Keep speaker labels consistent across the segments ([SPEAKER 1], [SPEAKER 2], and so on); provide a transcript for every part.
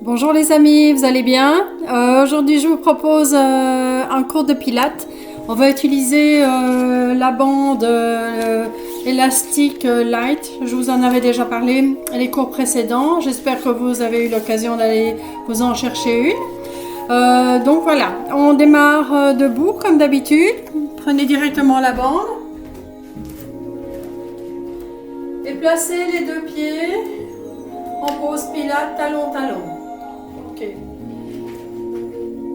[SPEAKER 1] Bonjour les amis, vous allez bien? Aujourd'hui je vous propose un cours de pilates. On va utiliser la bande élastique light. Je vous en avais déjà parlé les cours précédents. J'espère que vous avez eu l'occasion d'aller vous en chercher une. Donc voilà, on démarre debout comme d'habitude. Prenez directement la bande et placez les deux pieds en pose pilates talon-talon. Ok.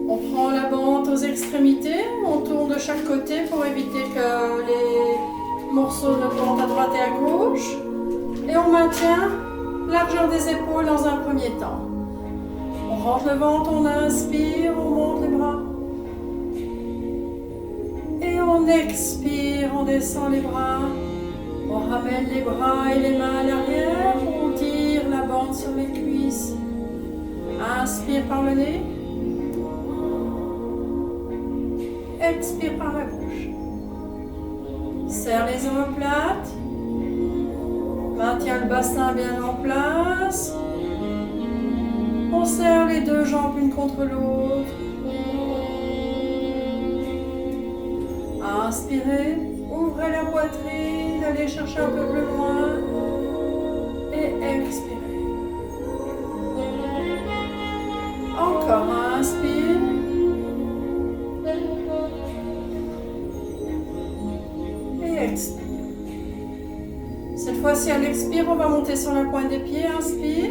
[SPEAKER 1] On prend la bande aux extrémités, on tourne de chaque côté pour éviter que les morceaux ne tombent à droite et à gauche. Et on maintient largeur des épaules dans un premier temps. On rentre le ventre, on inspire, on monte les bras. Et on expire, on descend les bras. On ramène les bras et les mains à l'arrière, on tire la bande sur les cuisses. Inspire par le nez. Expire par la bouche. Serre les omoplates. Maintiens le bassin bien en place. On serre les deux jambes l'une contre l'autre. Inspirez. Ouvrez la poitrine. Allez chercher un peu plus loin. Et expirez. Encore inspire. Et expire. Cette fois-ci, à l'expire, on va monter sur la pointe des pieds. Inspire.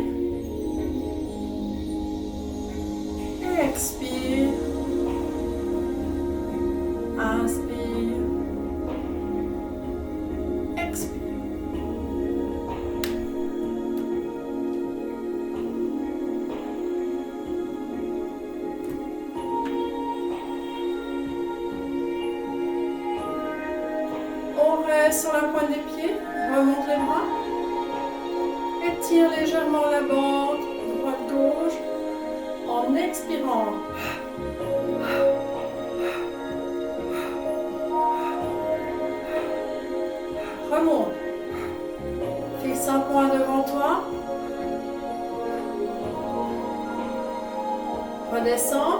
[SPEAKER 1] Et expire. Inspire. Expire. On reste sur la pointe des pieds, remonte les bras, étire légèrement la bande droite-gauche en expirant. Remonte, fixe un point devant toi, redescends.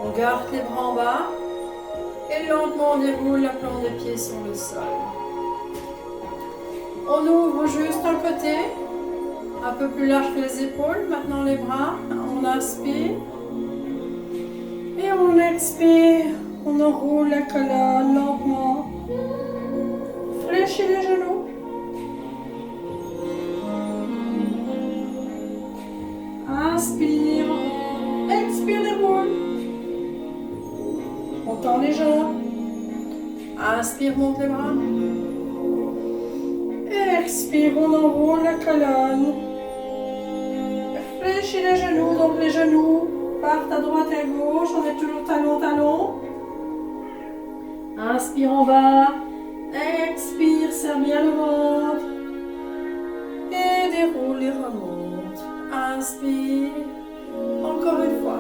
[SPEAKER 1] On garde les bras en bas et lentement on déroule la plante des pieds sur le sol. On ouvre juste un côté, un peu plus large que les épaules. Maintenant les bras, on inspire et on expire. On enroule la colonne lentement. Fléchis les genoux. Inspire, expire, déroule. On tend les jambes. Inspire, monte les bras. Expire, on enroule la colonne. Fléchis les genoux, donc les genoux partent à droite et à gauche. On est toujours talon-talon. Inspire en bas. Expire, serre bien le ventre. Et déroule et remonte. Inspire. Encore une fois.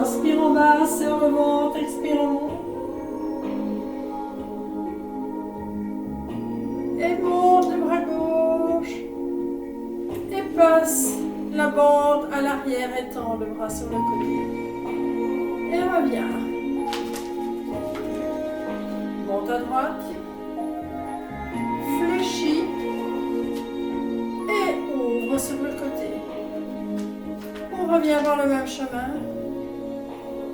[SPEAKER 1] Inspire en bas, serre le ventre, expire en haut. Et monte les bras gauche. Et passe la bande à l'arrière, étend le bras sur le côté. Et reviens. Monte à droite. Fléchis. Et ouvre sur le côté. On revient voir le même chemin.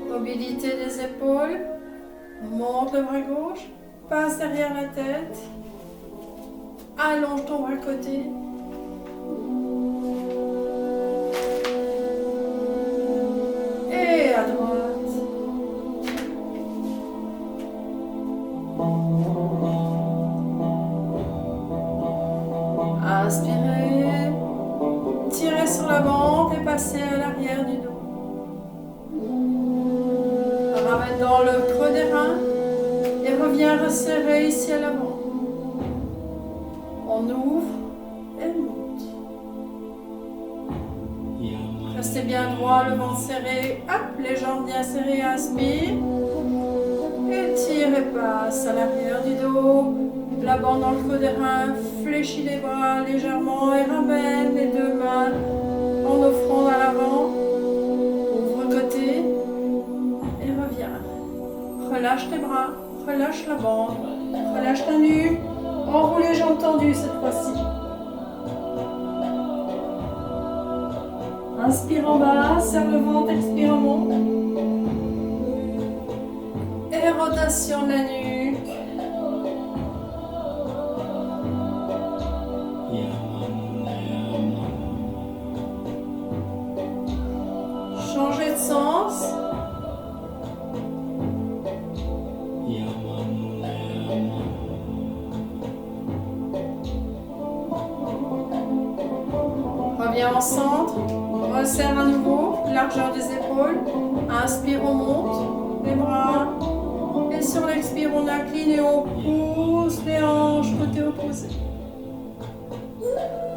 [SPEAKER 1] Mobilité des épaules, monte le bras gauche, passe derrière la tête, allonge ton bras côté. Et à droite. Inspirez, tirez sur la bande et passez à l'arrière du dos. Ramène dans le creux des reins et reviens resserrer ici à l'avant. On ouvre et monte. Restez bien droit, le ventre serré. Hop, les jambes bien serrées, inspire. Étire et passe à l'arrière du dos. La bande dans le creux des reins. Fléchis les bras légèrement et ramène les deux mains en offrande à l'avant. Ouvre côté et reviens. Relâche tes bras, relâche la bande, relâche ta nuque. Enroule les jambes tendues cette fois-ci. Inspire en bas, serre le ventre, expire en haut. Et rotation de la nuque. Changer de sens. Reviens en centre. Resserre à nouveau, largeur des épaules. Inspire, on monte les bras. Et sur l'expire, on incline et on pousse les hanches côté opposé.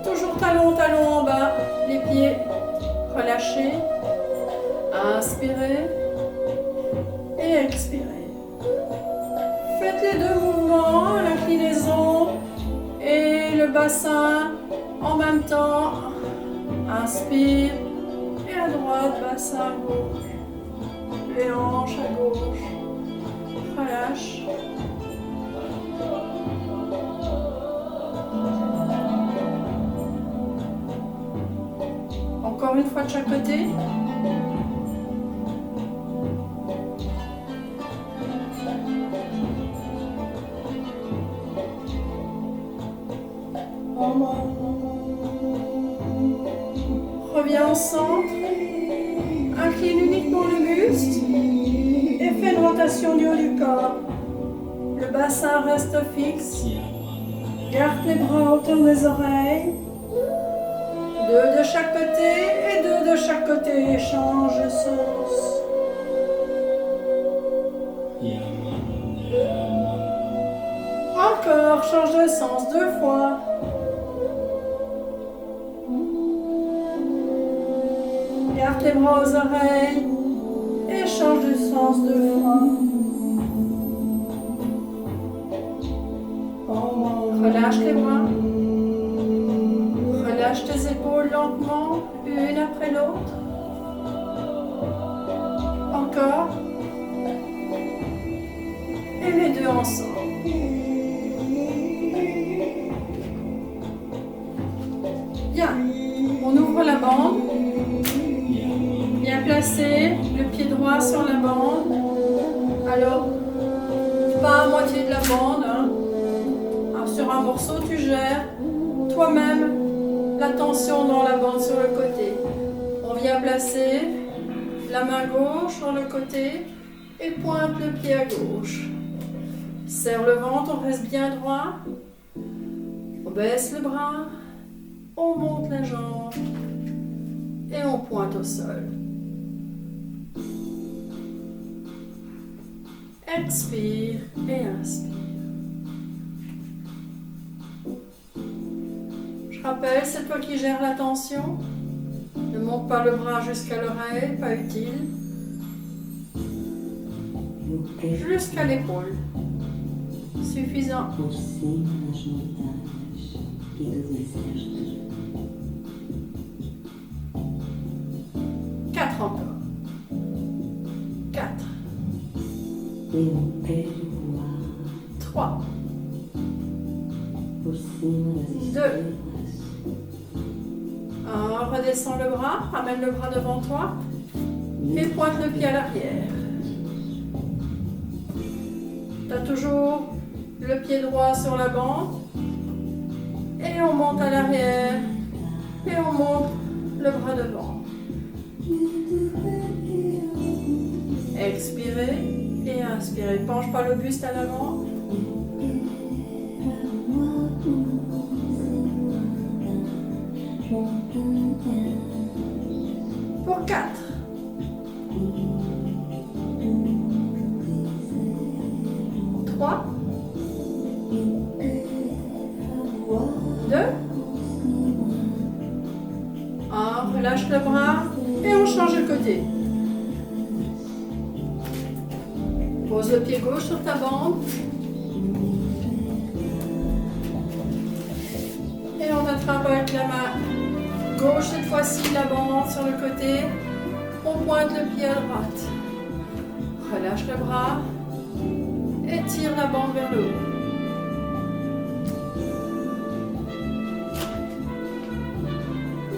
[SPEAKER 1] Toujours talon, talon en bas. Les pieds relâchés. Inspirez et expirez. Faites les deux mouvements, l'inclinaison et le bassin en même temps. Inspire et à droite, bassin à gauche. Les hanches à gauche. Relâche. Encore une fois de chaque côté. Reviens au centre. Incline uniquement le buste. Et fais une rotation du haut du corps. Le bassin reste fixe. Garde les bras à hauteur des oreilles. Deux de chaque côté et deux de chaque côté. Change de sens. Encore, change de sens 2 fois. Garde les bras aux oreilles et change de sens 2 fois. Relâche les bras. Relâche tes épaules lentement, une après l'autre. Encore. Et les deux ensemble. Bien. On ouvre la bande. Bien placé, le pied droit sur la bande. Alors, pas à moitié de la bande. Hein. Alors, sur un morceau, tu gères toi-même la tension dans la bande sur le côté. On vient placer la main gauche sur le côté et pointe le pied à gauche. Serre le ventre, on reste bien droit. On baisse le bras, on monte la jambe et on pointe au sol. Expire et inspire. Je rappelle, c'est toi qui gères la tension. Ne monte pas le bras jusqu'à l'oreille, pas utile. Jusqu'à l'épaule. Suffisant. 4 encore. 4. 3. 2. Redescends le bras, ramène le bras devant toi et pointe le pied à l'arrière. Tu as toujours le pied droit sur la bande et on monte à l'arrière et on monte le bras devant. Expirez et inspirez. Penche pas le buste à l'avant. Pour 4. 3. 2. 1. Relâche le bras et côté. Pose le pied gauche sur ta bande. Et on attrape avec la main gauche cette fois-ci la bande sur le côté. On pointe le pied à droite. Relâche le bras. Et tire la bande vers le haut.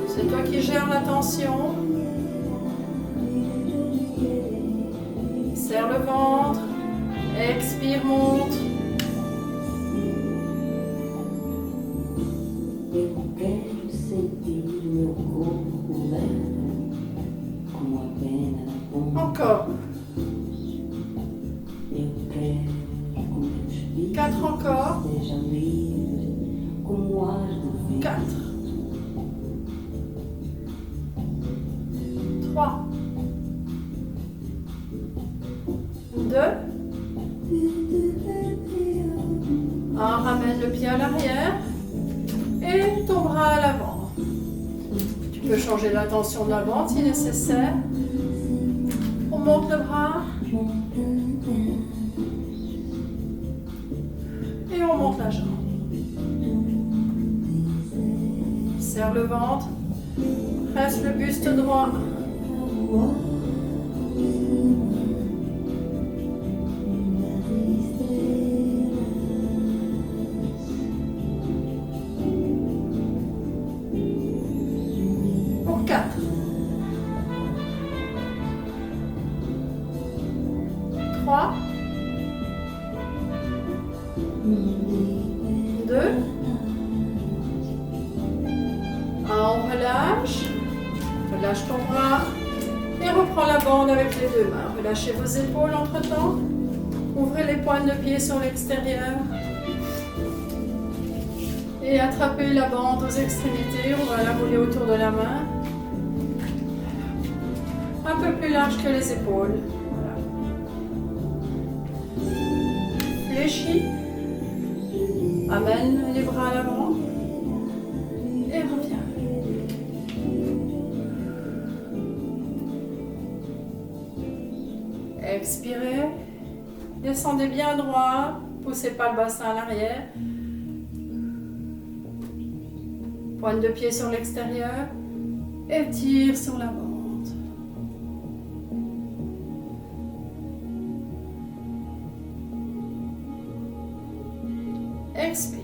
[SPEAKER 1] C'est toi qui gères la tension. Serre le ventre. Expire, monte.
[SPEAKER 2] Eu quero sentir o meu corpo leve, como a pena na ponta.
[SPEAKER 1] Encore.
[SPEAKER 2] Eu quero que o meu espírito
[SPEAKER 1] 4 encore.
[SPEAKER 2] esteja livre, como o ar do vento.
[SPEAKER 1] 4. 3. 2. On ramène le pied à l'arrière et ton bras à l'avant. Tu peux changer la tension de la bande si nécessaire. On monte le bras et on monte la jambe. Serre le ventre, reste le buste droit. Pour 4. 3. 2. On relâche. Relâche ton bras. Et reprends la bande avec les deux mains. Relâchez vos épaules entre-temps. Ouvrez les pointes de pied sur l'extérieur. Et attrapez la bande aux extrémités. On va la rouler autour de la main. Un peu plus large que les épaules. Voilà. Fléchis. Amène les bras à l'avant. Et reviens. Expirez. Descendez bien droit. Poussez pas le bassin à l'arrière. Pointe de pied sur l'extérieur. Étire sur la bande. Expire.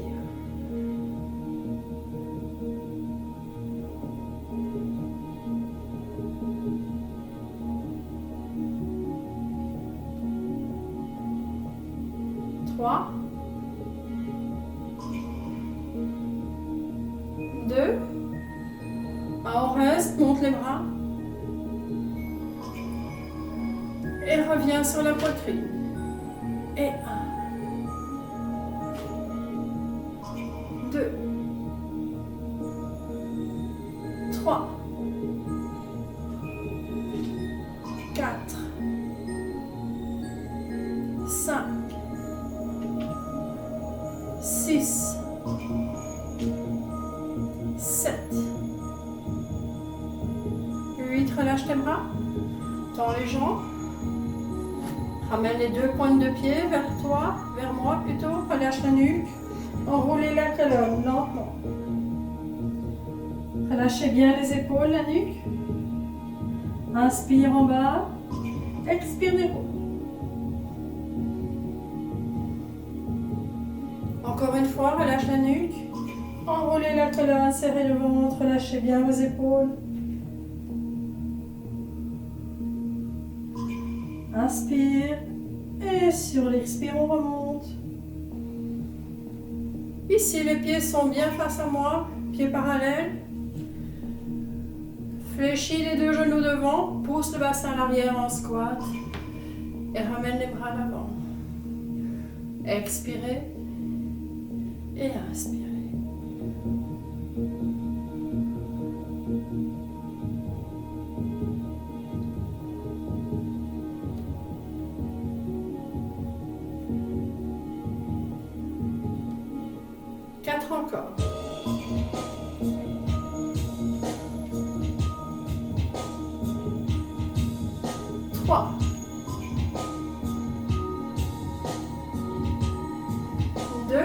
[SPEAKER 1] Trois. 2. On reste, monte les bras. Et reviens sur la poitrine. Et 1. 2. 3. 4. 5. 6. 7. 8. Relâche tes bras. Tends les jambes. Ramène les deux pointes de pied vers toi, vers moi plutôt. Relâche la nuque. Enroulez la colonne lentement. Relâchez bien les épaules, la nuque. Inspire en bas. Expire des roues. Encore une fois, relâche la nuque. Enroulez la colonne, serrez le ventre, relâchez bien vos épaules. Inspire. Et sur l'expire, on remonte. Ici, les pieds sont bien face à moi, pieds parallèles. Fléchis les deux genoux devant, pousse le bassin à l'arrière en squat et ramène les bras à l'avant. Expirez et inspirez. Quatre encore. 2.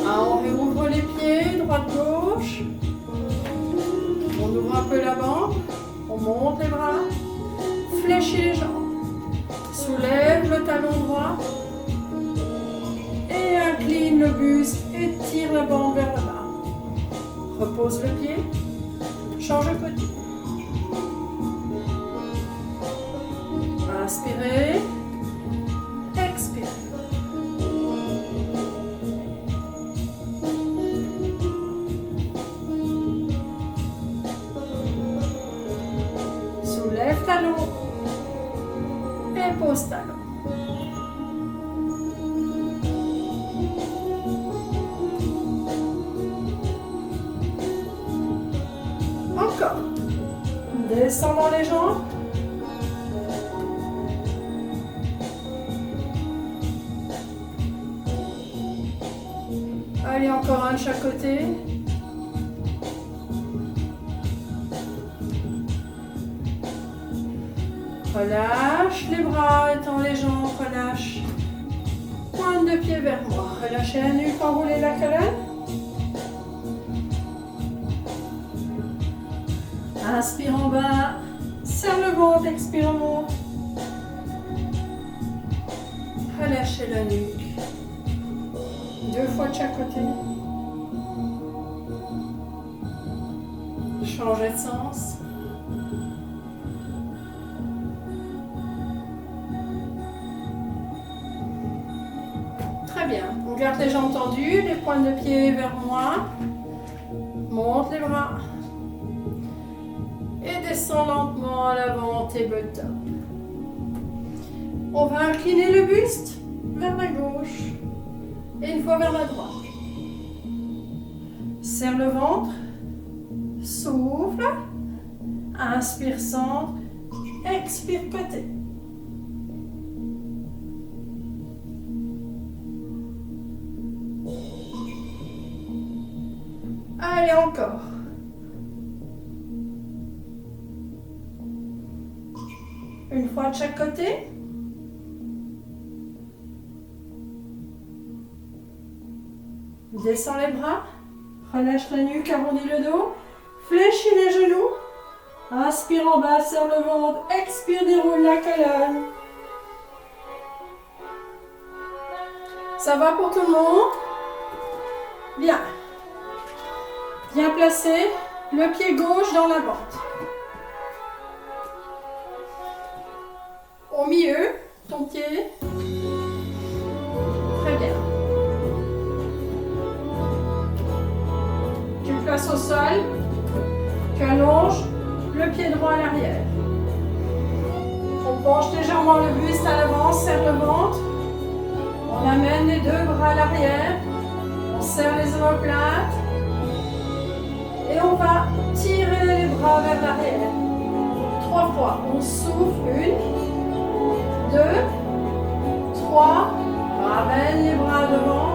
[SPEAKER 1] On réouvre les pieds, droite-gauche. On ouvre un peu la bande. On monte les bras. Fléchis les jambes. Soulève le talon droit. Et incline le buste. Étire la bande vers le bas. Repose le pied. Change de côté. Inspirez. Expirez. Soulève talon et pose talon. Encore. Descendons les jambes. Allez, encore un de chaque côté. Relâche les bras, étends les jambes, relâche. Pointe de pied vers moi. Relâchez la nuque, enroulez la colonne. Inspire en bas, serre le ventre, expire en monte. Relâchez la nuque. 2 fois de chaque côté. Changez de sens. Très bien. On garde les jambes tendues, les pointes de pied vers moi. Monte les bras. Et descend lentement à l'avant, tabletop. On va incliner le buste vers la gauche et une fois vers la droite. Serre le ventre, souffle, inspire centre, expire côté. Allez, encore. Une fois de chaque côté. Descends les bras. Relâche la nuque, arrondis le dos. Fléchis les genoux. Inspire en bas, serre le ventre. Expire, déroule la colonne. Ça va pour tout le monde? Bien. Bien placé. Le pied gauche dans la bande. Au milieu, ton pied. Très bien. Tu places au sol. Tu allonges le pied droit à l'arrière. On penche légèrement le buste à l'avant, serre le ventre. On amène les 2 bras à l'arrière. On serre les omoplates. Et on va tirer les bras vers l'arrière. 3 fois. On souffle. 1, 2, 3. Ramène les bras devant.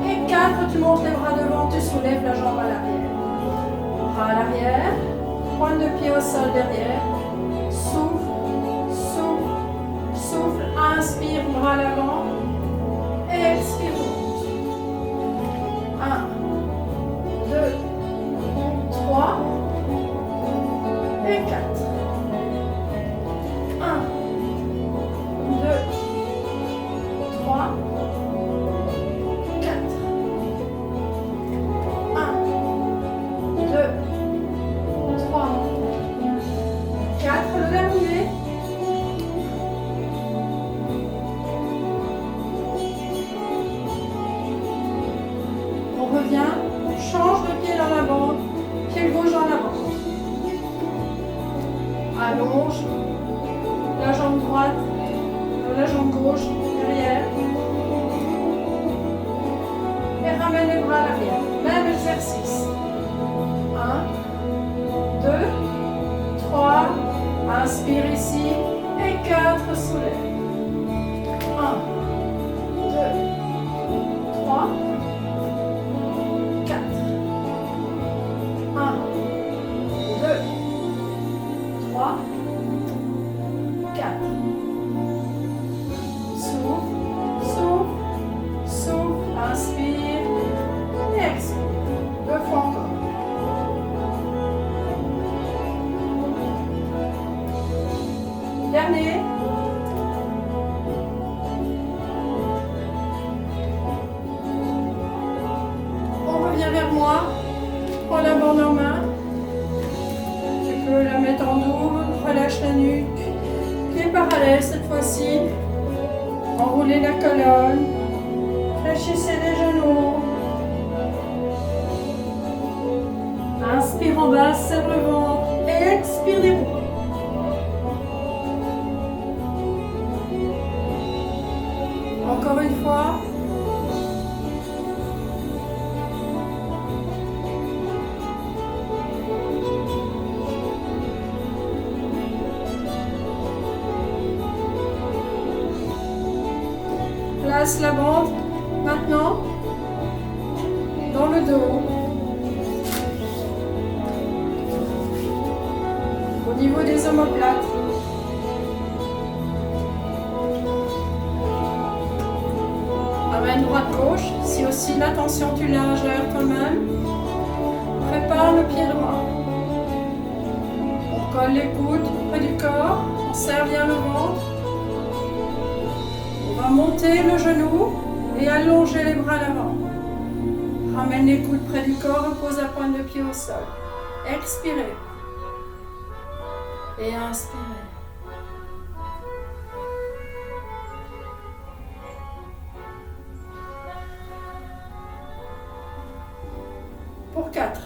[SPEAKER 1] Et 4. Tu montes les bras devant. Tu soulèves la jambe à l'arrière. Bras à l'arrière. Pointe de pied au sol derrière. Souffle. Souffle. Souffle. Inspire. Bras à l'avant. Expire. 1, 2, 3 et 4. 1, 2, 3, 4. 1, 2, 3, 4. Le dernier. On revient. Change le pied dans la bande, pied gauche dans la bande. Allonge la jambe droite, la jambe gauche derrière. Et ramène les bras à l'arrière. Même exercice. 1, 2, 3. Inspire ici. Et 4. Soulève. 1, 2, 3. 4. 1, 2, 3, 4. la mettre en double, relâche la nuque. Pieds parallèles cette fois-ci. Enroulez la colonne. Fléchissez les genoux. Inspire en bas, serre le ventre. Et expire les bras. Encore une fois. Place la bande maintenant dans le dos. Au niveau des omoplates. Amène droite-gauche. Si aussi l'attention tu l'ingères toi-même. Prépare le pied droit. On colle les coudes près du corps. On serre bien le ventre. On va monter le genou et allonger les bras à l'avant. Ramène les coudes près du corps, repose la pointe de pied au sol. Expirez. Et inspirez. Pour 4.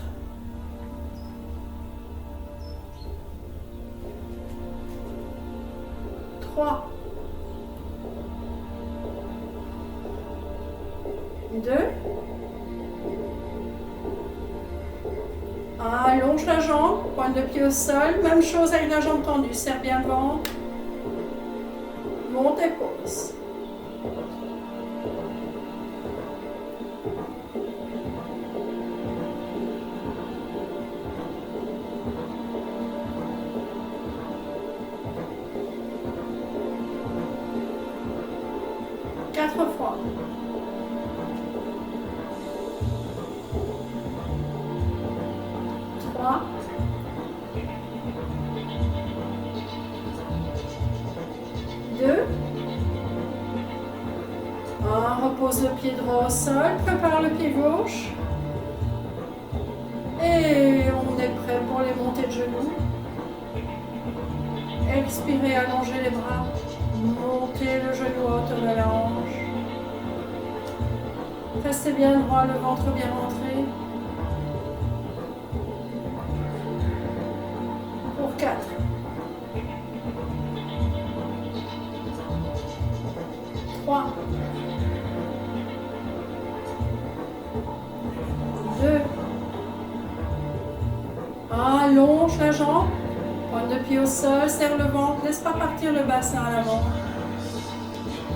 [SPEAKER 1] 3. 2. Allonge la jambe, pointe de pied au sol. Même chose avec la jambe tendue. Serre bien le ventre. Monte et pose. Quatre fois. 3. 2. Repose le pied droit au sol, prépare le pied gauche. Et on est prêt pour les montées de genoux. Expirez, allongez les bras. Montez le genou à hauteur de la hanche. Restez bien droit, le ventre bien rentré. Pour 4. 3. 2. Allonge la jambe. Pointe de pied au sol, serre le ventre, laisse pas partir le bassin à l'avant.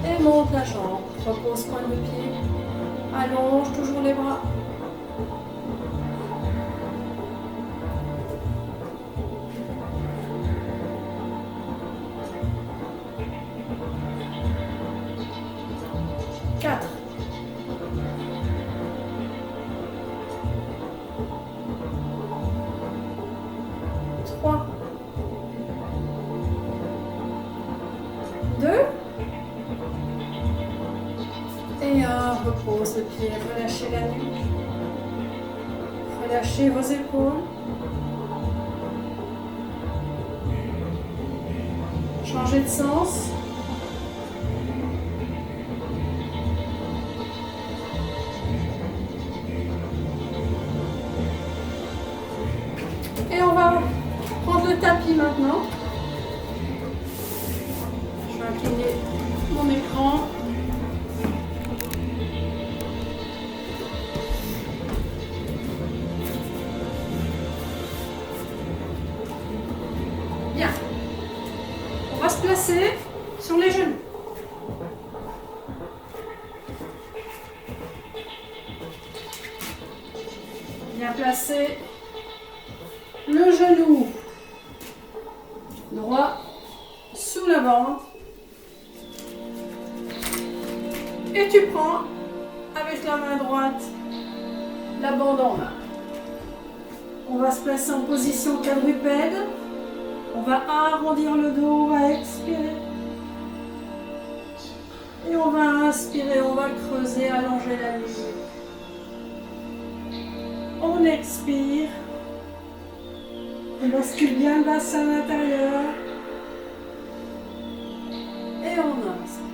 [SPEAKER 1] Et monte la jambe. Repose pointe de pied. Allonge toujours les bras. Quatre. 3. 2. Et repose le pied, relâchez la nuque. Relâchez vos épaules. Changez de sens. Et on va prendre le tapis maintenant. Je vais incliner mon écran. Bien. On va se placer sur les genoux. Bien placé. Le genou droit sous la bande. Et tu prends avec la main droite la bande en main. On va se placer en position quadrupède. On va arrondir le dos, on va expirer. Et on va inspirer, on va creuser, allonger la nuque. On expire. On bascule bien le bassin à l'intérieur. Et on inspire.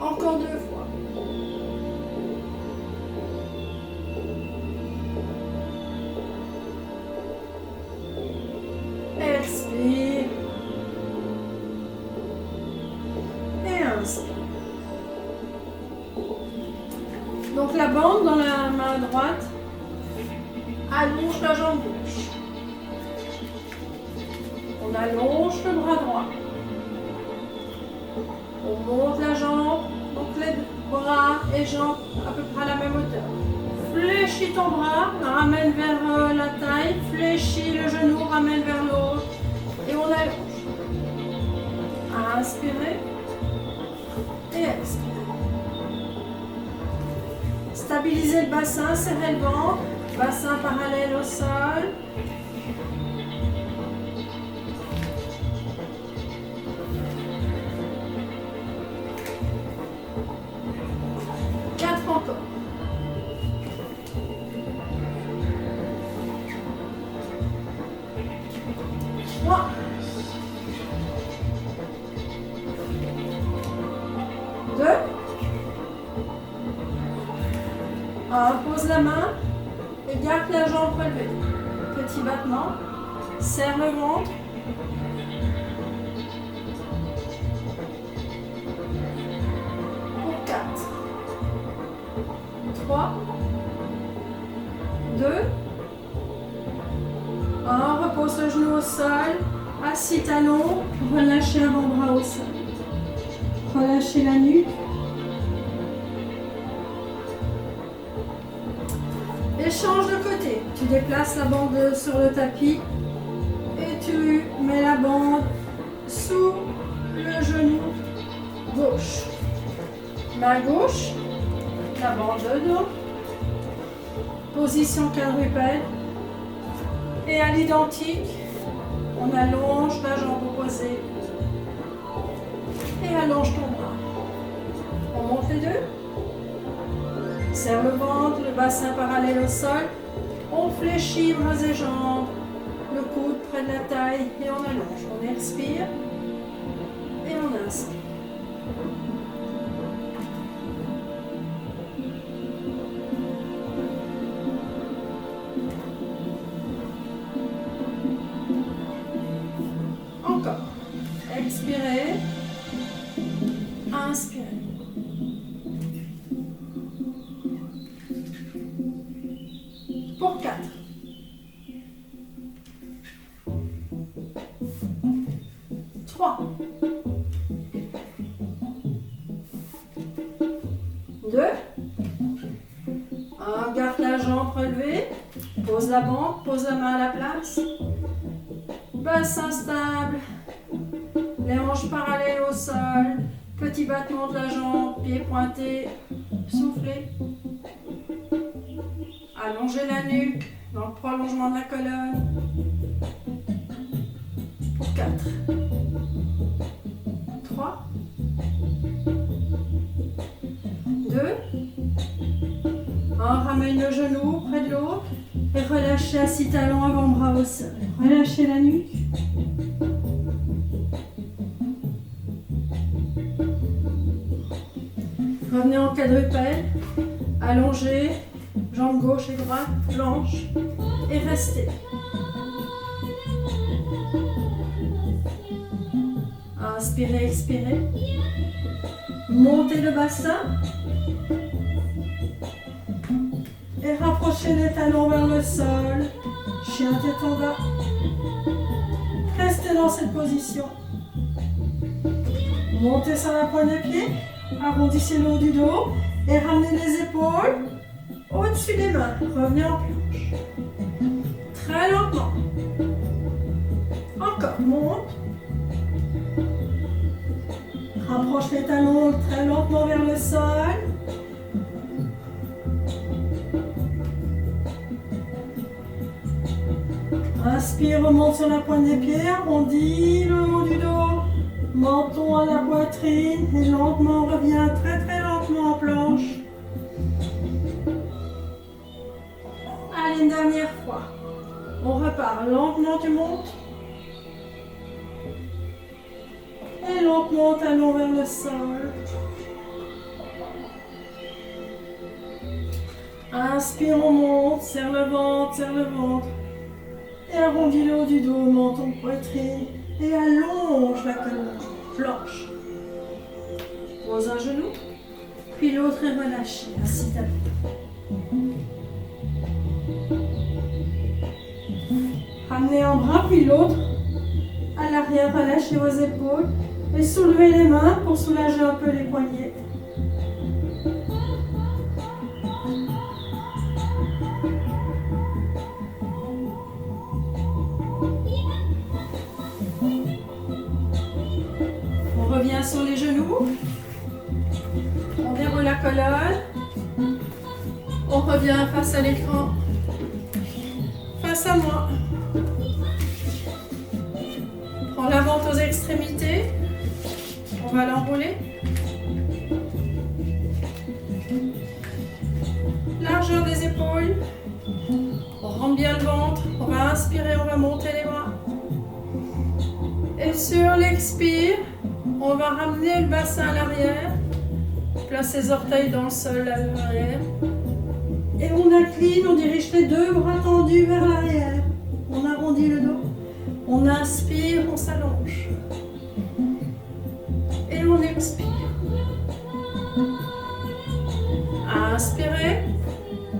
[SPEAKER 1] Encore 2 fois. Expire. Et inspire. Donc la bande dans la main droite, allonge la jambe gauche. On allonge le bras droit. On monte la jambe, donc les bras et jambes à peu près à la même hauteur. Fléchis ton bras, ramène vers la taille, fléchis le genou, ramène vers l'autre et on allonge. Inspirez et expirez. Stabilisez le bassin, serrez le ventre, bassin parallèle au sol. Encore. 3. 2. 1. Pose la main et garde la jambe relevée. Petit battement. Serre le ventre. Pour 4. 3, 2, 1, repose le genou au sol, assis talon, relâchez avant-bras au sol. Relâchez la nuque. Et change de côté. Tu déplaces la bande sur le tapis et tu mets la bande sous le genou gauche. Main gauche. La bande de dos, position quadrupède, et à l'identique, on allonge la jambe opposée et allonge ton bras. On monte les deux, serre le ventre, le bassin parallèle au sol, on fléchit bras et jambes, le coude près de la taille et on allonge. On expire et on inspire. Expirez, inspirez. Pour 4. 3. 2. 1. Garde la jambe relevée. Pose la bande, pose la main à la place. Bassin stable. Les hanches parallèles au sol, petit battement de la jambe, pied pointé, soufflez. Allongez la nuque dans le prolongement de la colonne. Pour 4. 3. 2. 1. Ramène le genou près de l'autre et relâchez assis talon avant-bras au sol. Relâchez la nuque. Revenez en quadrupède, allongez, jambes gauche et droite, planche, et restez. Inspirez, expirez. Montez le bassin. Et rapprochez les talons vers le sol. Chien tête en bas. Restez dans cette position. Montez sur la pointe des pieds. Arrondissez le haut du dos et ramenez les épaules au-dessus des mains. Revenez en planche. Très lentement. Encore, monte. Rapproche les talons très lentement vers le sol. Inspire, remonte sur la pointe des pieds, arrondis le haut du dos. Menton à la poitrine et lentement revient très très lentement en planche. Allez, une dernière fois. On repart. repars. Lentement, tu montes. Et lentement, talon vers le sol. Inspire, on monte, serre le ventre, serre le ventre. Et arrondis le haut du dos, menton, poitrine. Et allonge la colonne, planche. Pose un genou, puis l'autre est relâché, assis à ramenez un bras, puis l'autre. À l'arrière, relâchez vos épaules. Et soulevez les mains pour soulager un peu les poignets. On revient sur les genoux. On déroule la colonne. On revient face à l'écran. Face à moi. Prends la vente aux extrémités. On va l'enrouler. Largeur des épaules. On rentre bien le ventre. On va inspirer, on va monter les bras. Et sur l'expire, on va ramener le bassin à l'arrière. Place les orteils dans le sol à l'arrière. Et on incline, on dirige les deux bras tendus vers l'arrière. On arrondit le dos. On inspire, on s'allonge. Et on expire. Inspirez.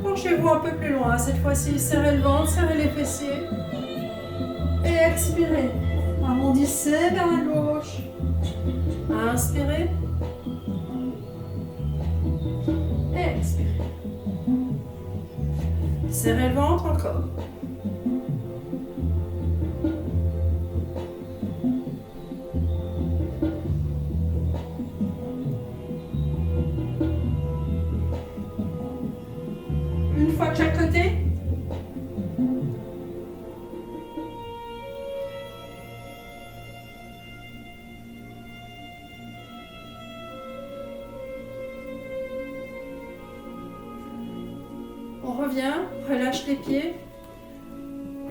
[SPEAKER 1] Penchez-vous un peu plus loin. Cette fois-ci, serrez le ventre, serrez les fessiers. Et expirez. Arrondissez vers la gauche. Inspirez. Et expirez. Serrez le ventre encore. Une fois de chaque côté. On revient, relâche les pieds.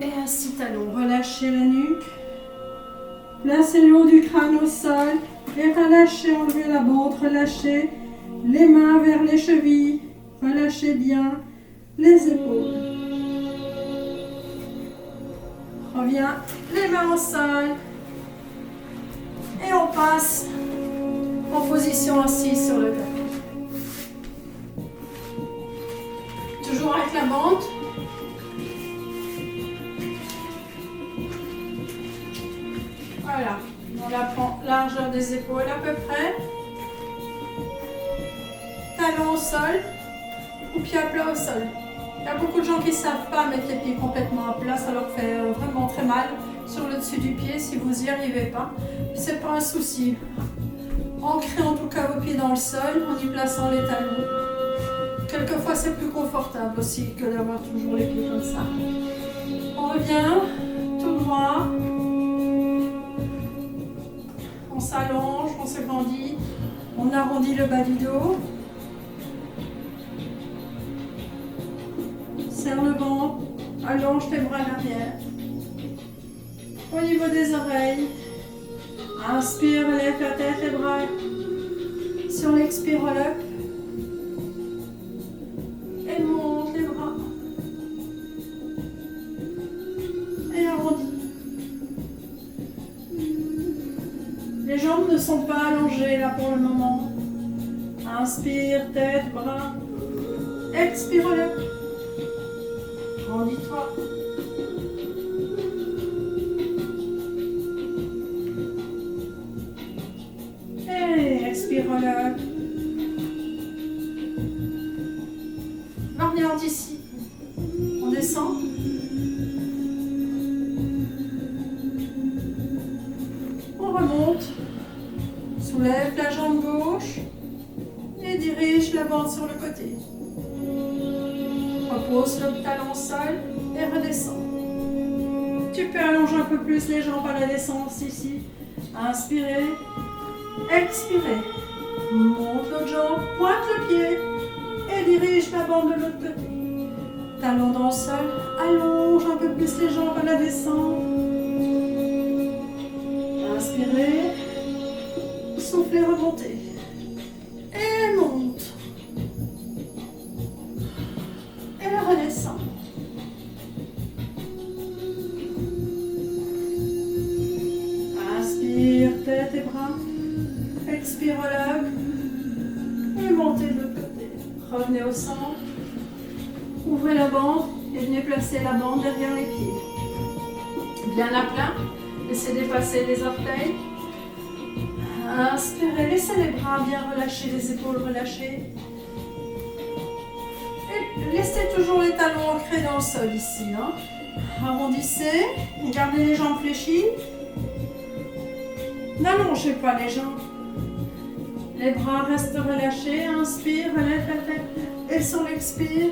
[SPEAKER 1] Et assis talon, relâchez la nuque. Placez le haut du crâne au sol. Et relâchez, enlevez la bande, relâchez les mains vers les chevilles. Relâchez bien les épaules. Reviens, les mains au sol. Et on passe en position assise sur le tapis. Toujours avec la bande. Voilà, on la prend largeur des épaules à peu près. Talon au sol ou pied à plat au sol. Il y a beaucoup de gens qui ne savent pas mettre les pieds complètement à plat, ça leur fait vraiment très mal sur le dessus du pied si vous n'y arrivez pas. C'est pas un souci. Ancrez en tout cas vos pieds dans le sol en y plaçant les talons. Quelquefois c'est plus confortable aussi que d'avoir toujours les pieds comme ça. On revient tout droit. On s'allonge, on se grandit. On arrondit le bas du dos. Serre le ventre, allonge tes bras à l'arrière. Au niveau des oreilles, inspire, lève la tête, les bras. Sur l'expire, relève. Et monte les bras. Et arrondis. Les jambes ne sont pas allongées là pour le moment. Inspire, tête, bras. Expire, relève. Grandis-toi. Et expire, relève. Reviens d'ici. On descend. On remonte. Soulève la jambe gauche. Et dirige la bande sur le côté. Repose le talon au sol et redescends. Tu peux allonger un peu plus les jambes à la descente ici. Inspirez, expirez. Monte l'autre jambe, pointe le pied et dirige la bande de l'autre côté. Talons dans le sol. Allonge un peu plus les jambes à la descente. Inspirez. Soufflez, remontez. Et monte. Et redescend. Inspire, tête et bras. Expire, relâche. Et montez de l'autre côté. Revenez au centre. Ouvrez la bande et venez placer la bande derrière les pieds. Bien à plat. Laissez dépasser les orteils. Inspirez, laissez les bras bien relâchés, les épaules relâchées. Et laissez toujours les talons ancrés dans le sol ici. Hein. Arrondissez, gardez les jambes fléchies. N'allongez pas les jambes. Les bras restent relâchés. Inspire, relève la tête. Et sur l'expire,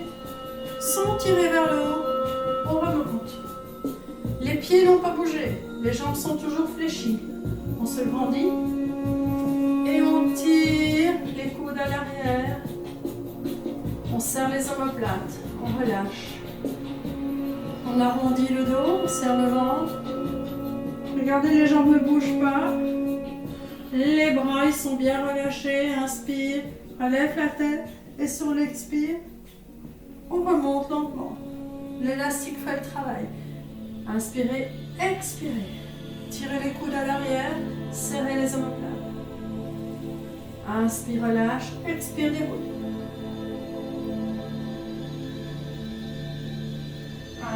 [SPEAKER 1] sont tirés vers le haut. On remonte. Les pieds n'ont pas bougé. Les jambes sont toujours fléchies. On se grandit. Et on tire les coudes à l'arrière. On serre les omoplates. On relâche. On arrondit le dos. On serre le ventre. Regardez, les jambes ne bougent pas. Les bras, ils sont bien relâchés. Inspire. Relève la tête. Et sur l'expire, on remonte lentement. L'élastique fait le travail. Inspirez. Expirez. Tirez les coudes à l'arrière. Serrez les omoplates. Inspire, relâche, expire, déroule.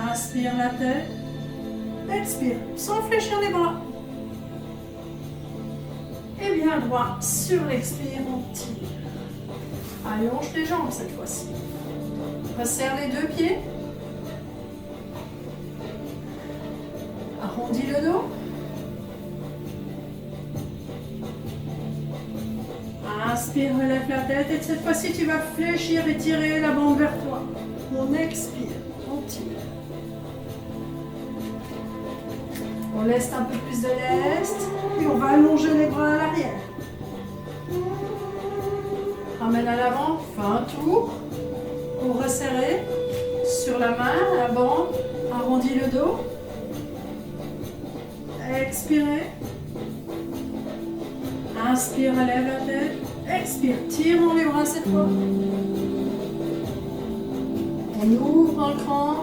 [SPEAKER 1] Inspire la tête, expire, sans fléchir les bras. Et bien droit, sur l'expire, on tire. Allonge les jambes cette fois-ci. Resserre les deux pieds. Arrondis le dos. Inspire, relève la tête et cette fois-ci tu vas fléchir et tirer la bande vers toi. On expire, on tire. On laisse un peu plus de lest et on va allonger les bras à l'arrière. Ramène à l'avant, fais un tour. On resserre sur la main, la bande, arrondis le dos. Expirez. Inspire, relève la tête. Expire, tirons les bras cette fois. On ouvre un cran.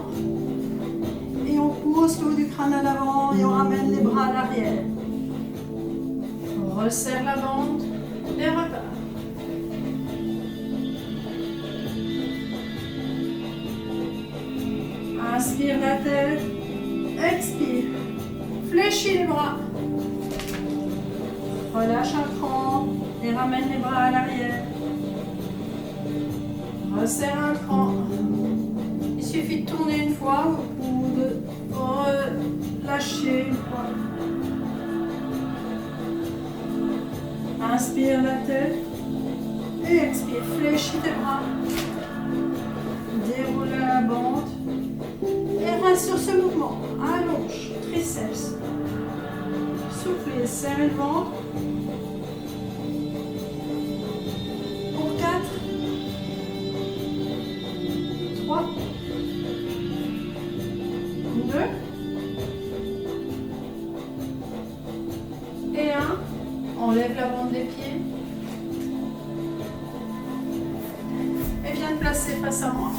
[SPEAKER 1] Et on pousse le haut du crâne à l'avant et on ramène les bras à l'arrière. On resserre la bande et repart. Inspire la tête. Expire. Fléchis les bras. Relâche un cran et ramène les bras à l'arrière. Resserre un cran. Il suffit de tourner une fois ou de relâcher une fois. Inspire la tête et expire. Fléchis tes bras. Déroule la bande et reste sur ce mouvement. Allonge, triceps. Soufflez, serrez le ventre. Pour 4, 3, 2 et 1. Enlève la bande des pieds. Et viens te placer face à moi.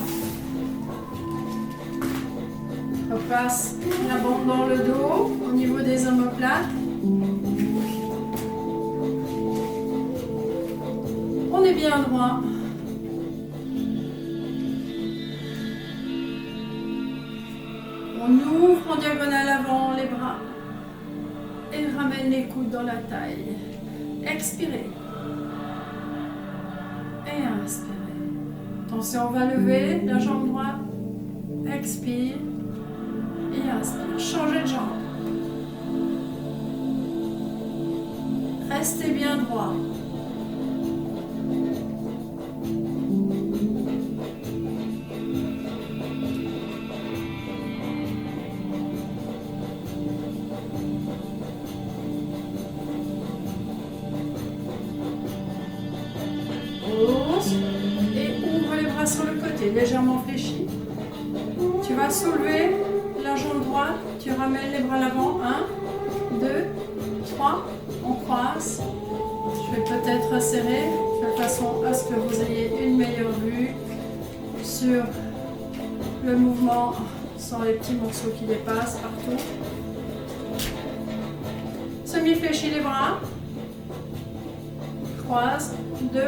[SPEAKER 1] Repasse la bande dans le dos, au niveau des omoplates. On est bien droit. On ouvre en diagonale avant les bras. Et ramène les coudes dans la taille. Expirez. Et inspirez. Attention, on va lever la jambe droite. Expire. Et inspire. Changez de jambe. Restez bien droit. Pause. Et ouvre les bras sur le côté, légèrement fléchis. vas soulever la jambe droite, tu ramènes les bras à l'avant. 1, 2, 3, on croise. Je vais peut-être resserrer de façon à ce que vous ayez une meilleure vue sur le mouvement sans les petits morceaux qui dépassent partout. Semi-fléchis les bras. Croise. 2,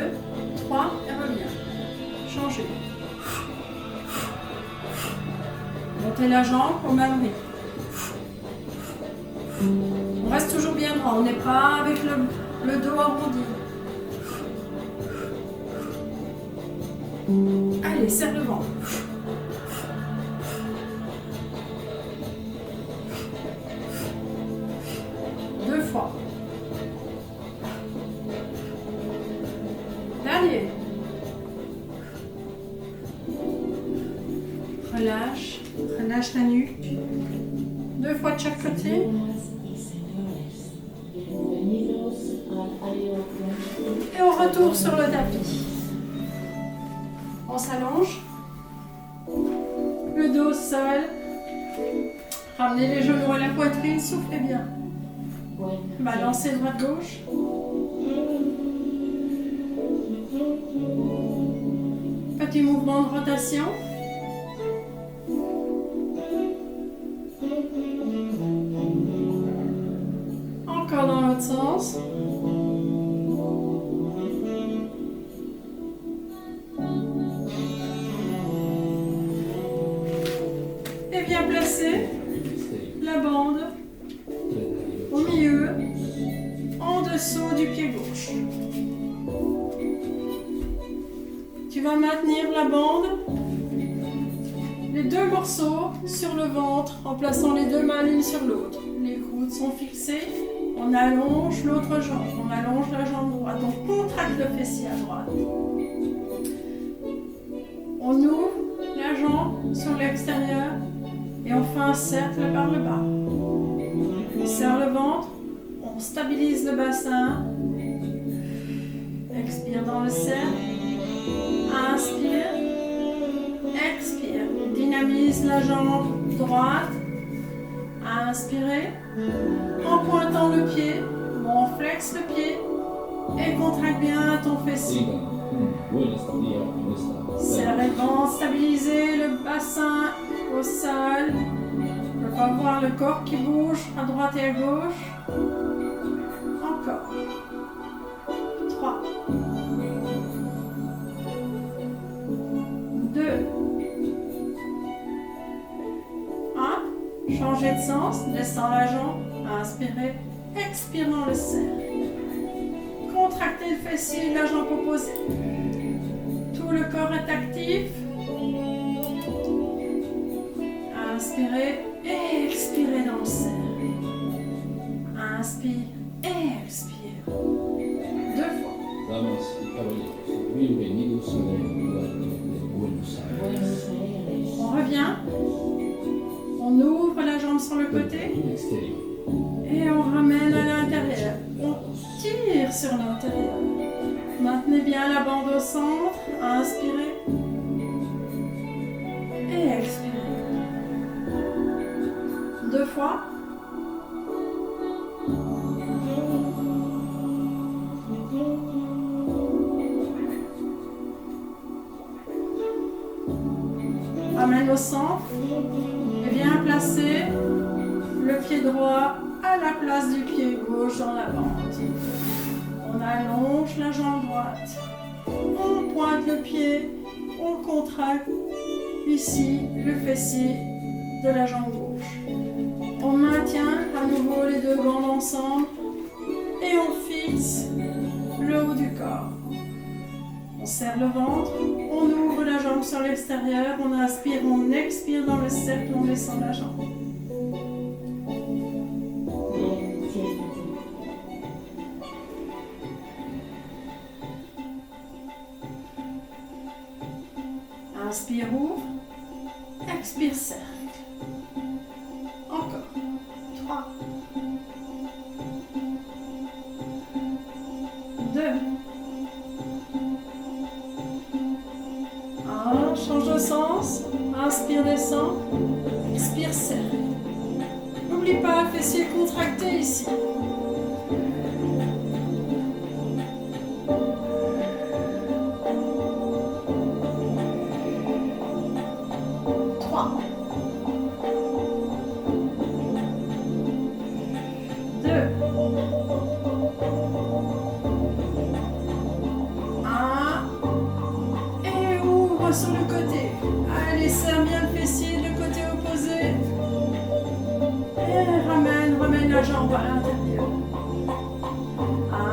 [SPEAKER 1] 3 et reviens. Changez. Montez la jambe au même rythme. On reste toujours bien droit, on n'est pas avec le dos arrondi. Allez, serre le ventre. Deux fois. Dernier. Relâche, relâche la nuque. 2 fois de chaque côté.
[SPEAKER 2] Señoras y señores, bienvenidos al área Atlantic.
[SPEAKER 1] Et on retourne sur le tapis. On s'allonge. Le dos au sol. Ramenez les genoux à la poitrine, soufflez bien. Balancez droite-gauche. Petit mouvement de rotation. Encore dans l'autre sens. Et bien placer la bande au milieu, en dessous du pied gauche. Tu vas maintenir la bande, les deux morceaux sur le ventre en plaçant les deux mains l'une sur l'autre. Les coudes sont fixés. On allonge l'autre jambe, on allonge la jambe droite, on contracte le fessier à droite. On ouvre la jambe sur l'extérieur et on fait un cercle par le bas. On serre le ventre, on stabilise le bassin. Expire dans le cercle. Inspire. Expire. Dynamise la jambe droite. Inspirez. En pointant le pied, on flexe le pied et contracte bien ton fessier. Serre le ventre, stabilisez le bassin au sol. On peut pas voir le corps qui bouge à droite et à gauche. Encore. 3. 2. 1. Changez de sens, descends la jambe, inspirez, expire dans le cercle. Contractez le fessier, la jambe opposée. Tout le corps est actif. Inspirez et expirez dans le cercle. Inspire et expire. 2 fois.
[SPEAKER 3] Damas y caballeros, bienvenidos a la ciudad de Buenos Aires.
[SPEAKER 2] Buenos Aires.
[SPEAKER 1] On revient. On ouvre la jambe sur le côté
[SPEAKER 3] En exterior.
[SPEAKER 1] et on ramène à l'intérieur. On tire sur l'intérieur. Maintenez bien la bande au centre. Inspirez et expirez. 2 fois. Ramène au centre et viens placer le pied droit à la place du pied gauche dans la bande. On allonge la jambe droite, on pointe le pied, on contracte ici le fessier de la jambe gauche. On maintient à nouveau les deux bandes ensemble et on fixe le haut du corps. On serre le ventre, on ouvre la jambe sur l'extérieur, on inspire, on expire dans le cercle, on descend la jambe.
[SPEAKER 2] Bien, siéntate.
[SPEAKER 1] Inspire, ouvre, expire, cercle. Encore. 3. 2. 1. Change de sens. Inspire, descend. ici. Trois. Deux. Un. Et ouvre sur le côté. Allez, serre bien le fessier du côté opposé. Et ramène la jambe à l'intérieur.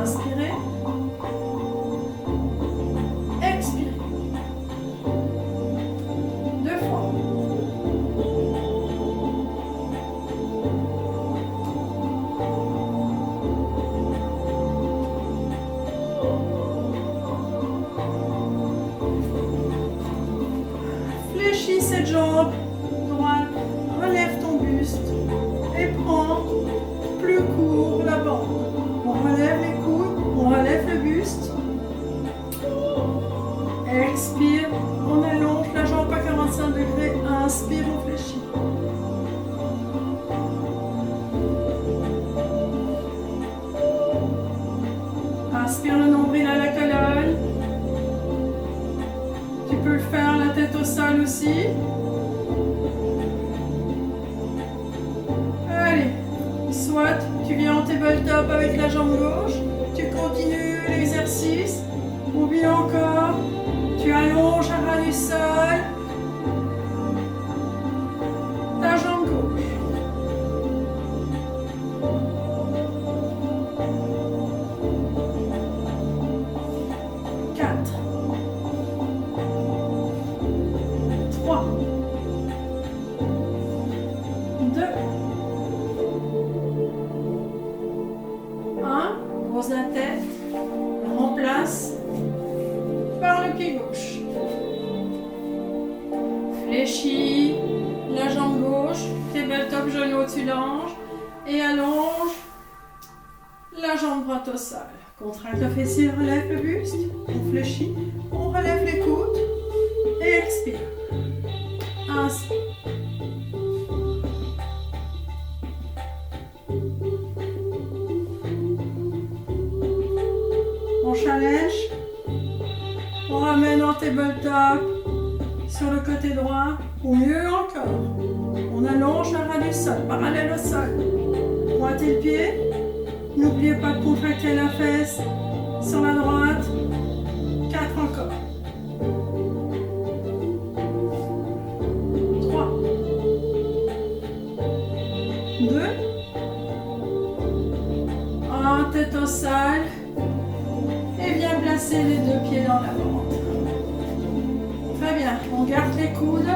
[SPEAKER 1] Inspirez. Expirez. Deux fois. Fléchis cette jambe droite, relève ton buste et prends plus court la bande. On relève les coudes, on relève le buste. Expire, on allonge la jambe à 45 degrés. Inspire, on fléchit. Inspire le nombril à la colonne. Tu peux le faire la tête au sol aussi. Allez, soit tu viens en tabletop avec la jambe gauche, tu continues l'exercice, ou bien encore, tu allonges à ras du sol ta jambe gauche. Quatre. 3, 2, 1, pose la tête, remplace par le pied gauche. Fléchis la jambe gauche, tabletop genou au-dessus de la hanche et allonge la jambe droite au sol. Contracte le fessier, relève le buste, on fléchit, on relève les coudes et expire. Inspire. On challenge. On ramène en tabletop sur le côté droit. Ou mieux encore, on allonge la ras du sol, parallèle au sol. Pointez le pied. N'oubliez pas de contracter la fesse sur la droite. 4 encore. 2, 1, tête au sol et viens placer les deux pieds dans la bande. Très bien, on garde les coudes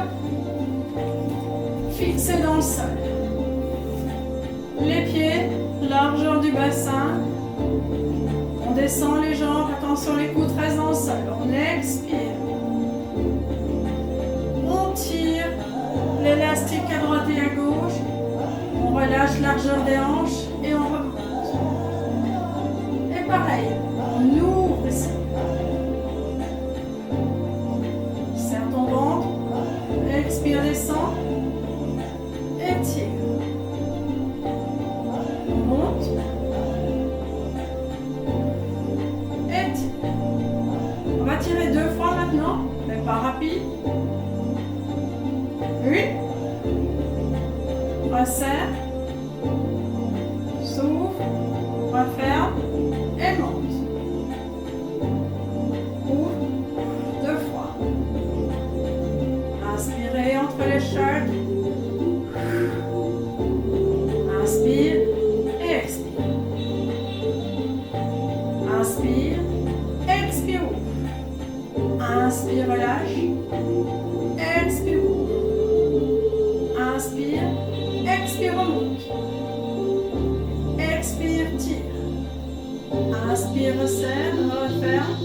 [SPEAKER 1] fixés dans le sol. Les pieds, largeur du bassin. On descend les jambes, attention les coudes restent dans le sol. On expire. On tire l'élastique à droite et à gauche. On relâche largeur des hanches et on remonte. Et pareil, on ouvre ici. Serre ton ventre. Expire, descend. Étire. On monte. Étire. On va tirer 2 fois maintenant, mais pas rapide. 1. Resserre. S'ouvre. Referme. Et monte. Ouvre. 2 fois. Inspirez entre les chocs. Inspire et expire. Inspire, expire, ouvre. Inspire, relâche. Expire, ouvre. Inspire, expire, remonte. Expire, tire. Inspire, resserre, referme.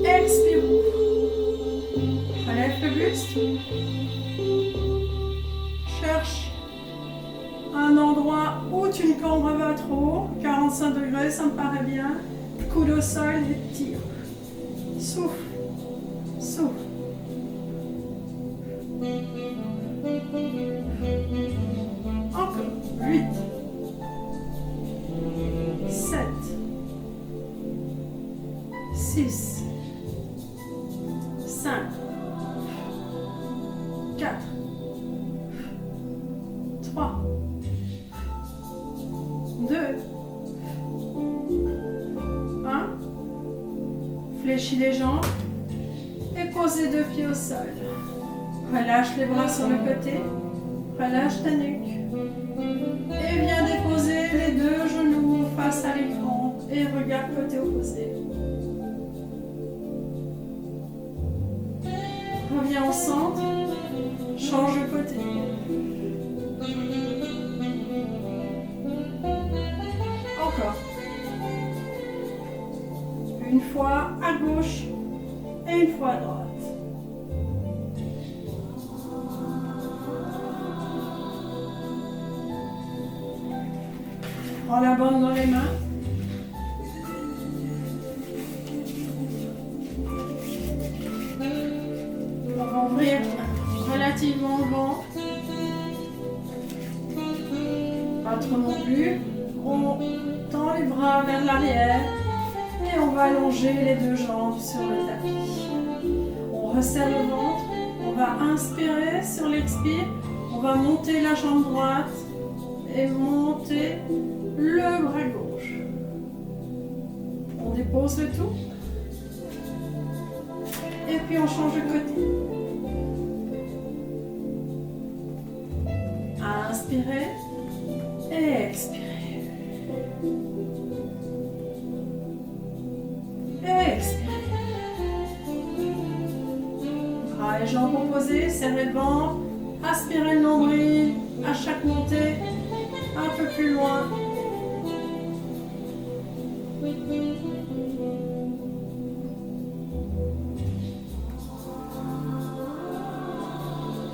[SPEAKER 1] Expire, ouvre. Relève le buste. Cherche un endroit où tu ne cambres pas trop. 45 degrés, ça me paraît bien. Coude au sol et tire. Souffle. Souffle. Encore. 8, 6, 5, 4, 3, 2, 1. Fléchis les jambes et pose les deux pieds au sol. Relâche les bras sur le côté, relâche ta nuque et viens déposer les deux genoux face à l'écran et regarde côté opposé. Reviens au centre, change de côté. Encore. Une fois à gauche et une fois à droite. Prends la bande dans les mains. On va ouvrir relativement le ventre. Pas trop non plus. On tend les bras vers l'arrière et on va allonger les deux jambes sur le tapis. On resserre le ventre. On va inspirer sur l'expire. On va monter la jambe droite et monter le bras gauche. On dépose le tout. Et puis on change de côté. Inspirez et expirez. Et expirez. Bras et jambes opposés, serrez le ventre. Aspirez le nombril à chaque montée. Un peu plus loin.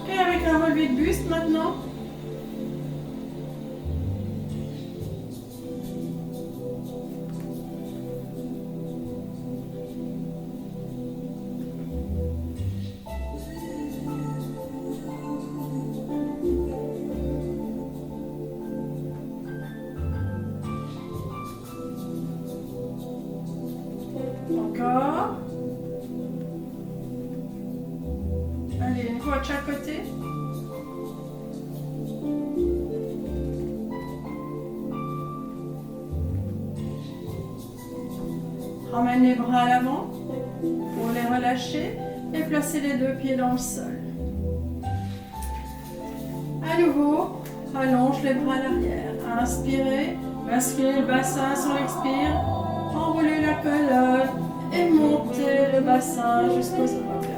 [SPEAKER 1] Et avec un relevé de buste maintenant. Encore. Allez, une fois de chaque côté. Ramène les bras à l'avant pour les relâcher et placer les deux pieds dans le sol. À nouveau, allonge les bras à l'arrière. Inspirez, basculez le bassin sur l'expire. Enroulez la colonne et montez le bassin jusqu'aux omoplates.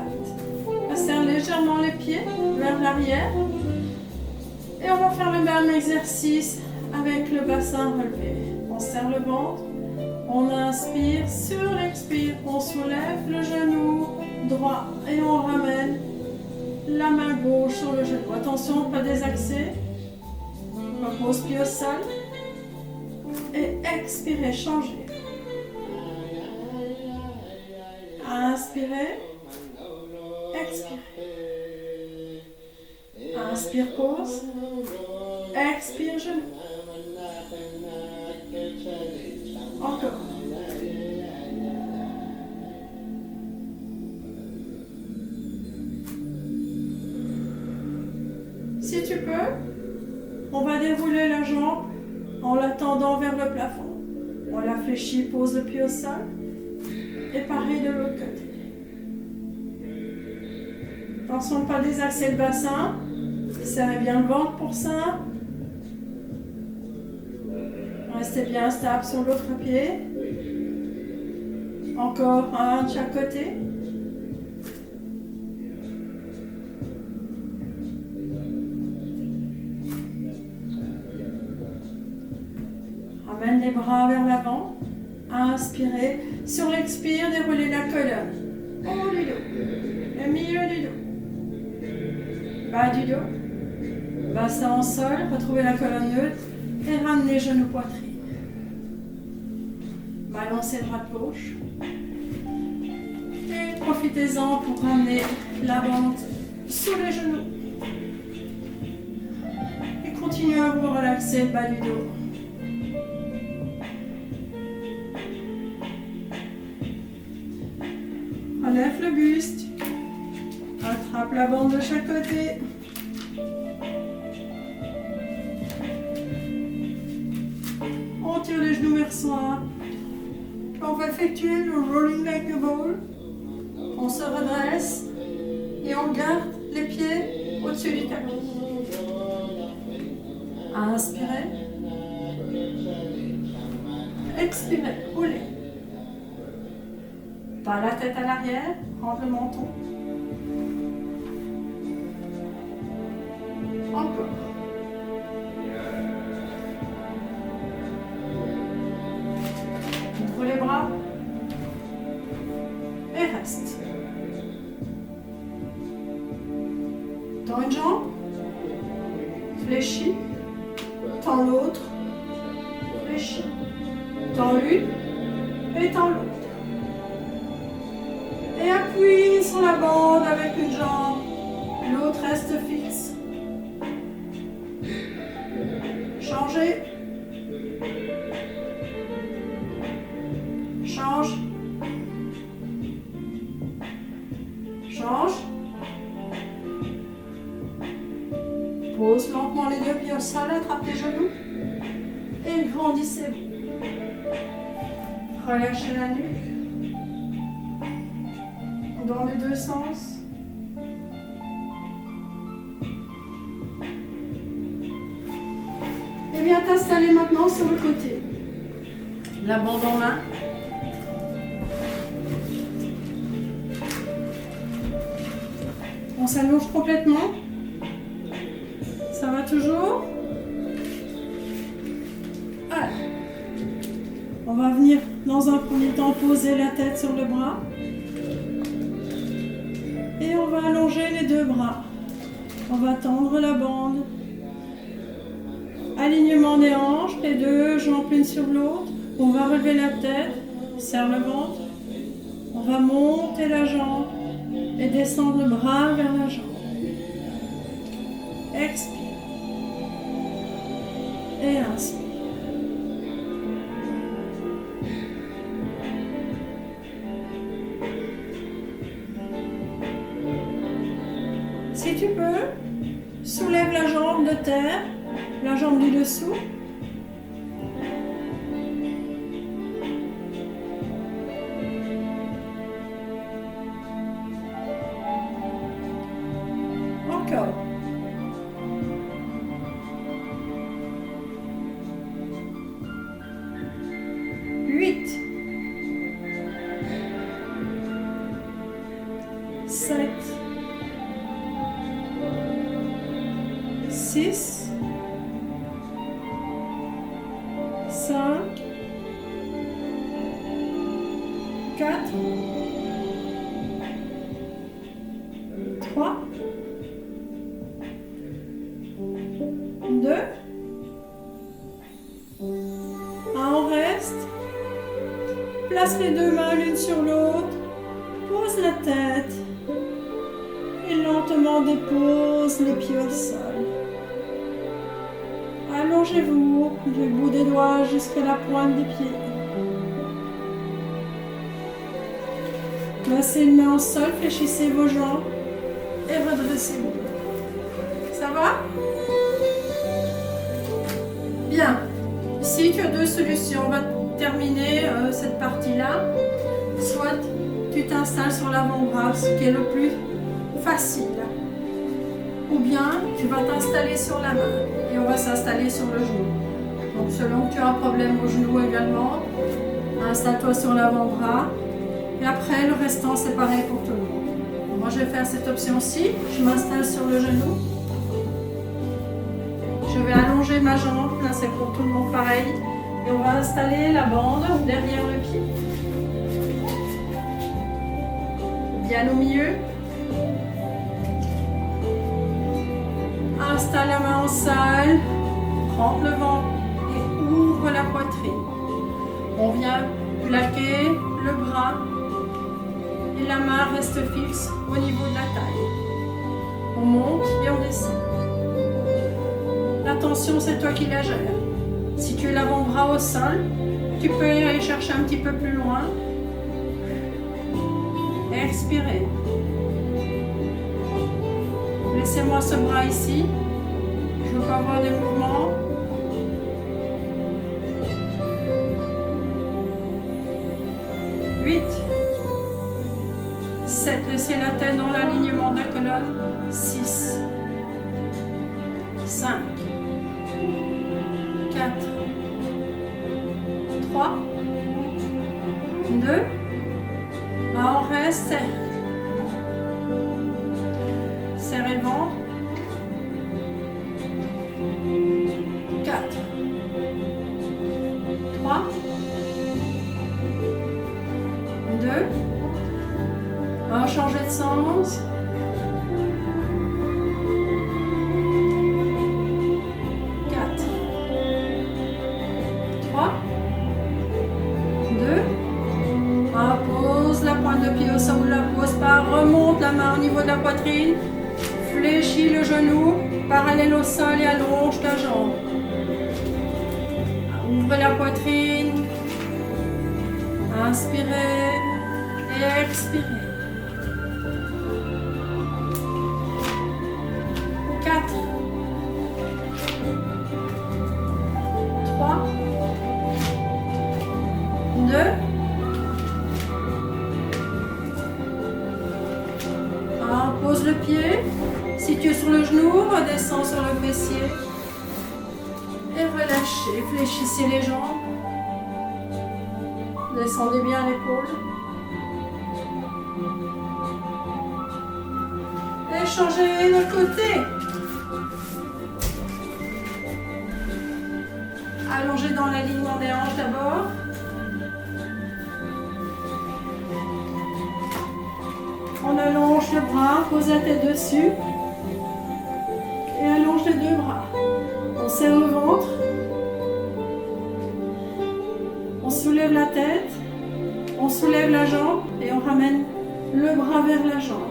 [SPEAKER 1] Serre légèrement les pieds vers l'arrière. Et on va faire le même exercice avec le bassin relevé. On serre le ventre, on inspire, sur l'expire, on soulève le genou droit et on ramène la main gauche sur le genou. Attention, pas désaxer. Repose pied au sol. Et expirez, changez. Inspirez, expirez. Inspire, pause. Expire, genou. Encore. Si tu peux, on va dérouler la jambe en la tendant vers le plafond. On la fléchit, pose le pied au sol. Et pareil de l'autre côté. Attention de ne pas désaxer le bassin. Serrez bien le ventre pour ça. Restez bien stable sur l'autre pied. Encore un de chaque côté. Ramène les bras vers l'avant. Inspirez. Sur l'expire, déroulez la colonne. Haut du dos. Le milieu du dos. Bas du dos. Bassin en sol. Retrouvez la colonne neutre. Et ramenez genoux poitrine. Balancez le bras de gauche. Et profitez-en pour ramener la ventre sous les genoux. Et continuez à vous relaxer le bas du dos. Relève le buste. Attrape la bande de chaque côté. On tire les genoux vers soi. On va effectuer le rolling like a ball. On se redresse et on garde les pieds au-dessus du tapis. Inspirez. Expirez. Roulez. Pas la tête à l'arrière. Rentre le menton. Encore. Ouvre les bras. Et reste. Tends une jambe. Fléchis. Tends l'autre. Fléchis. Tends l'une. Et tends l'autre. Et appuie sur la bande avec une jambe. L'autre reste fixe. Changez. Change. Change. Pose lentement les deux pieds au sol, attrape les genoux. Et grandissez-vous. Relâchez la nuque. Dans les deux sens. Et viens t'installer maintenant sur le côté. La bande en main. On s'allonge complètement. Ça va toujours? Allez. On va venir dans un premier temps poser la tête sur le bras. Et on va allonger les deux bras. On va tendre la bande. Alignement des hanches, les deux jambes l'une sur l'autre. On va relever la tête, serre le ventre. On va monter la jambe et descendre le bras vers la jambe. Expire. Et inspire. Si tu peux, soulève la jambe de terre, la jambe du dessous. Encore. Huit. 7. 6, 5, 4, 3, 2, 1, on reste. Place les deux mains l'une sur l'autre. Pose la tête. Et lentement dépose les pieds au sol. Allongez-vous du bout des doigts jusqu'à la pointe des pieds. Placez une main au sol, fléchissez vos jambes et redressez-vous. Ça va? Bien. Ici, tu as deux solutions. On va terminer cette partie-là. Soit tu t'installes sur l'avant-bras, ce qui est le plus facile. Ou bien tu vas t'installer sur la main et on va s'installer sur le genou. Donc selon que tu as un problème au genou également, installe-toi sur l'avant-bras et après le restant c'est pareil pour tout le monde. Moi je vais faire cette option-ci, je m'installe sur le genou. Je vais allonger ma jambe, là c'est pour tout le monde pareil. Et on va installer la bande derrière le pied. Bien au milieu. Installe la main en salle, trempe le ventre et ouvre la poitrine. On vient plaquer le bras et la main reste fixe au niveau de la taille. On monte et on descend. La tension, c'est toi qui la gères. Si tu es l'avant-bras au sol, tu peux aller chercher un petit peu plus loin. Et Expirez. Laissez-moi ce bras ici. Je veux pas avoir des mouvements. Huit. 7. Laissez la tête dans l'alignement de la colonne. 6. 5. 4. 3. 2. On reste. Serrez le ventre. 4. 3. 2. On va changer de sens. 4. 3. 2. On pose la pointe de pied au sol, la pose pas, remonte la main au niveau de la poitrine, fléchis le genou, parallèle au sol et allonge ta jambe. Ouvrez la poitrine, inspirez et expirez. 4, 3, 2, pose le pied, si tu es sur le genou, redescends sur le fessier et relâchez, fléchissez les jambes, descendez bien l'épaule et changez de côté. Allongez dans l'alignement des hanches d'abord. On allonge le bras, pose la tête dessus et allonge les deux bras. On serre le ventre, on soulève la tête, on soulève la jambe et on ramène le bras vers la jambe.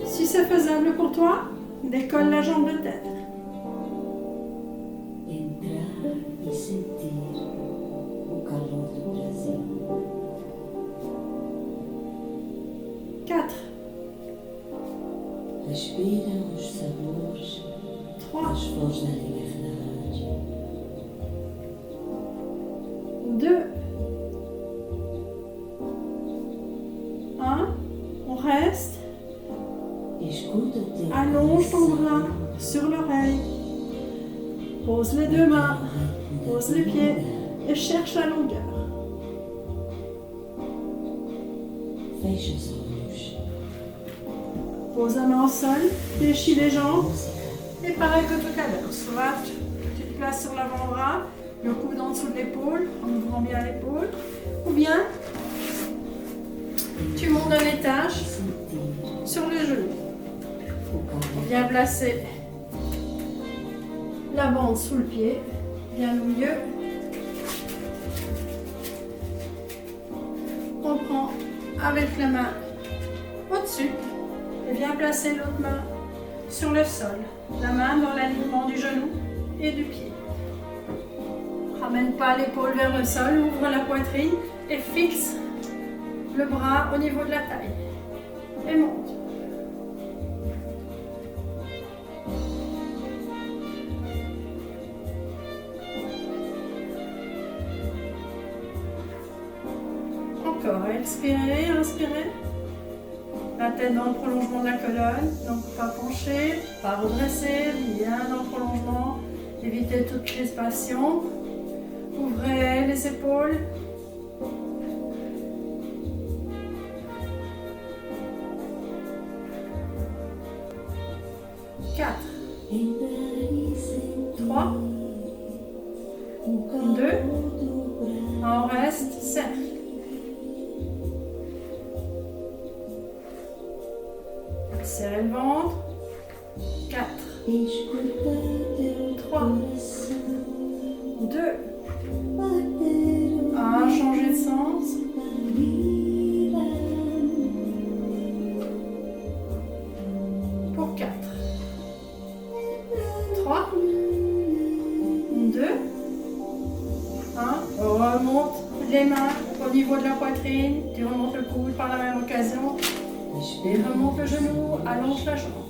[SPEAKER 1] Si c'est faisable pour toi, décolle la jambe de terre.
[SPEAKER 2] Entrar e sentir o calor do Brasil.
[SPEAKER 1] 4,
[SPEAKER 2] Respira os sabores
[SPEAKER 1] 3,
[SPEAKER 2] das flores da liberdade.
[SPEAKER 1] 2, 1, on reste.
[SPEAKER 2] Escuta o teu
[SPEAKER 1] Allonge ton
[SPEAKER 2] coração.
[SPEAKER 1] bras sur l'oreille. Pose les deux mains, pose les pieds et cherche la longueur.
[SPEAKER 2] Fecha os olhos.
[SPEAKER 1] Pose la main au sol, fléchis les jambes et pareil que tout à l'heure. Soit tu te places sur l'avant-bras, le coude en dessous de l'épaule, en ouvrant bien l'épaule. Ou bien tu montes d'un étage
[SPEAKER 2] Sentir
[SPEAKER 1] sur le genou.
[SPEAKER 2] o calor.
[SPEAKER 1] Bien placer la bande sous le pied, bien au milieu. On prend avec la main au-dessus et bien placer l'autre main sur le sol. La main dans l'alignement du genou et du pied. Ramène pas l'épaule vers le sol, ouvre la poitrine et fixe le bras au niveau de la taille. Et monte. Encore, expirez, inspirez. La tête dans le prolongement de la colonne, donc pas pencher, pas redresser, bien dans le prolongement. Évitez toute crispation. Ouvrez les épaules. Quatre,
[SPEAKER 2] Entrar e sentir
[SPEAKER 1] 3,
[SPEAKER 2] o calor
[SPEAKER 1] 2,
[SPEAKER 2] do Brasil.
[SPEAKER 1] on reste, cercle. Serrez le ventre. 4,
[SPEAKER 2] Escuta o teu
[SPEAKER 1] 3,
[SPEAKER 2] coração
[SPEAKER 1] 2,
[SPEAKER 2] bater o
[SPEAKER 1] 1, changer de sens.
[SPEAKER 2] da vida.
[SPEAKER 1] Remonte les mains au niveau de la poitrine. Tu remontes le coude par la même occasion. Et remonte le genou, allonge la jambe.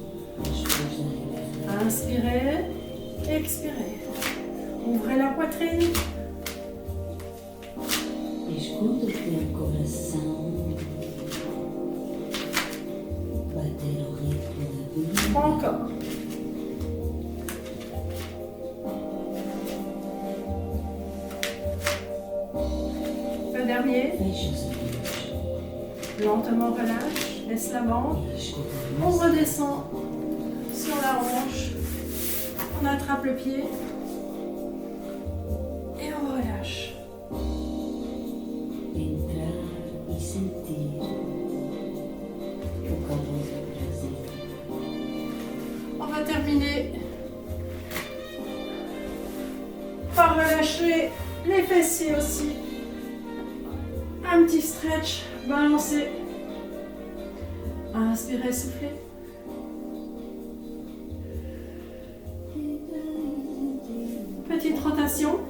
[SPEAKER 1] Inspirez, expirez. Ouvrez la poitrine.
[SPEAKER 2] Escuta o teu coração bater ao ritmo da vida.
[SPEAKER 1] Encore. Le dernier.
[SPEAKER 2] Fecha os olhos
[SPEAKER 1] Lentement relâche. Laisse la bande.
[SPEAKER 2] e escuta a
[SPEAKER 1] On
[SPEAKER 2] música.
[SPEAKER 1] redescend sur la hanche. On attrape le pied. Et on relâche.
[SPEAKER 2] Entrar e sentir o calor do prazer.
[SPEAKER 1] On va terminer par relâcher les fessiers aussi. Un petit stretch, balancer. Inspirez, soufflez. Petite rotation.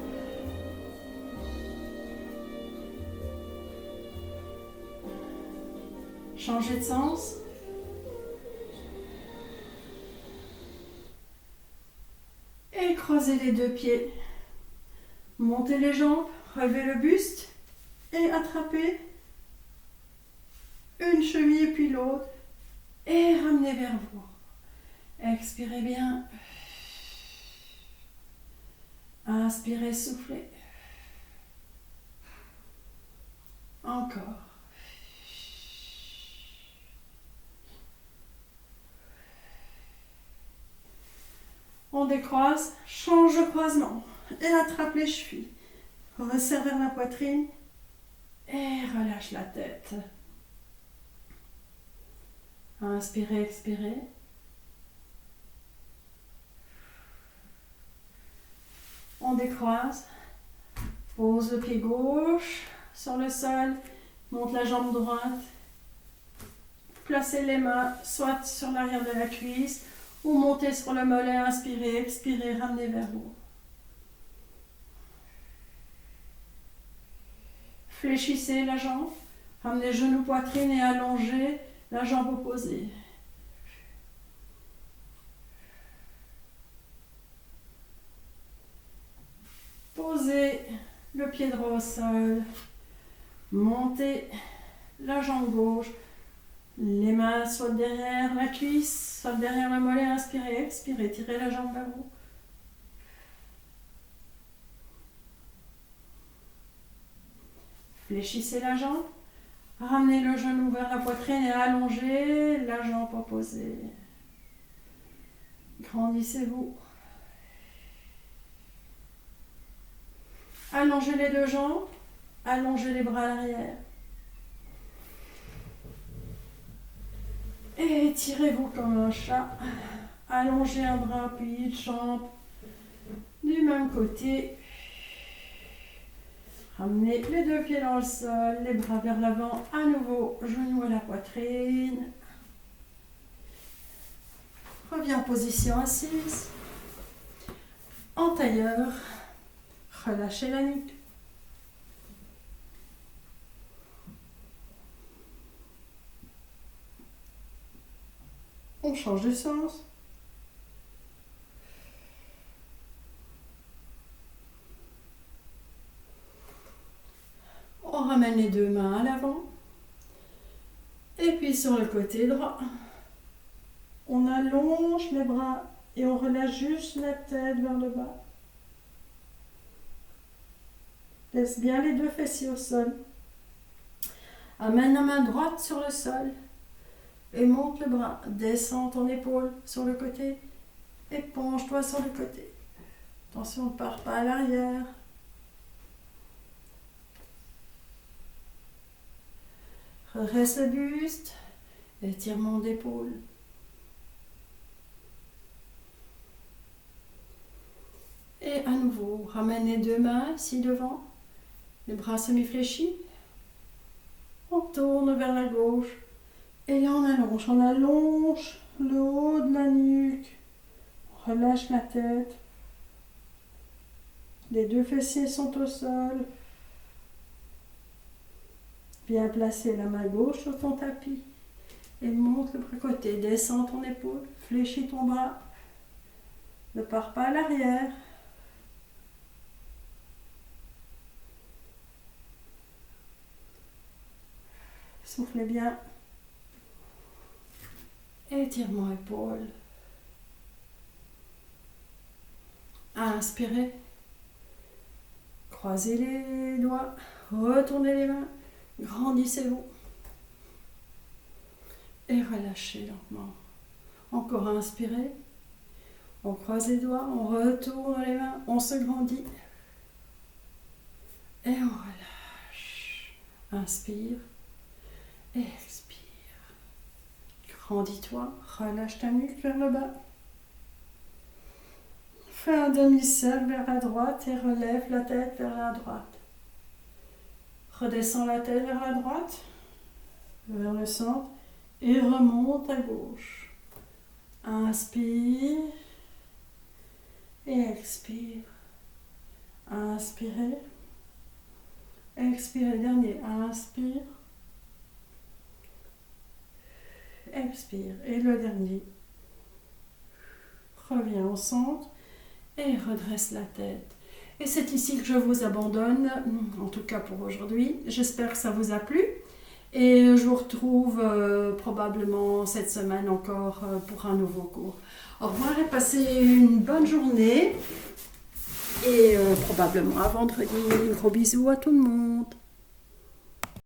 [SPEAKER 1] Changez de sens. Et croisez les deux pieds. Montez les jambes, relevez le buste et attrapez une cheville puis l'autre et ramenez vers vous. Expirez bien. Inspirez, soufflez. Encore. On décroise, change de croisement et attrape les chevilles. Resserre vers la poitrine et relâche la tête. Inspirez, expirez. On décroise, pose le pied gauche sur le sol, monte la jambe droite, placez les mains soit sur l'arrière de la cuisse ou montez sur le mollet, inspirez, expirez, ramenez vers vous. Fléchissez la jambe, ramenez genou, poitrine et allongez la jambe opposée. Posez le pied droit au sol, montez la jambe gauche, les mains soit derrière la cuisse, soit derrière la mollet, inspirez, expirez, tirez la jambe vers vous. Fléchissez la jambe, ramenez le genou vers la poitrine et allongez la jambe opposée. Grandissez-vous. Allongez les deux jambes, allongez les bras à l'arrière. Et étirez-vous comme un chat. Allongez un bras, puis une jambe du même côté. Ramenez les deux pieds dans le sol, les bras vers l'avant, à nouveau, genoux à la poitrine. Reviens en position assise. En tailleur, relâchez la nuque. On change de sens. On ramène les deux mains à l'avant. Et puis sur le côté droit, on allonge les bras et on relâche juste la tête vers le bas. Laisse bien les deux fessiers au sol. Amène la main droite sur le sol et monte le bras. Descends ton épaule sur le côté et penche-toi sur le côté. Attention, ne pars pas à l'arrière. Redresse le buste, étirement d'épaule. Et à nouveau, ramène les deux mains ici devant, les bras semi-fléchis. On tourne vers la gauche. Et là, on allonge le haut de la nuque. On relâche la tête. Les deux fessiers sont au sol. Viens placer la main gauche sur ton tapis et monte le bras côté. Descends ton épaule, fléchis ton bras. Ne pars pas à l'arrière. Soufflez bien. Étirement épaule. Inspirez. Croisez les doigts. Retournez les mains. Grandissez-vous. Et relâchez lentement. Encore inspirez. On croise les doigts. On retourne les mains. On se grandit. Et on relâche. Inspire. Expire. Grandis-toi. Relâche ta nuque vers le bas. Fais un demi-cercle vers la droite et relève la tête vers la droite. Redescends la tête vers la droite, vers le centre et remonte à gauche. Inspire et expire. Inspirez. Expirez. Dernier. Inspire. Expire. Et le dernier. Reviens au centre. Et redresse la tête. Et c'est ici que je vous abandonne, en tout cas pour aujourd'hui. J'espère que ça vous a plu. Et je vous retrouve probablement cette semaine encore pour un nouveau cours. Au revoir et passez une bonne journée. Et probablement à vendredi. Gros bisous à tout le monde.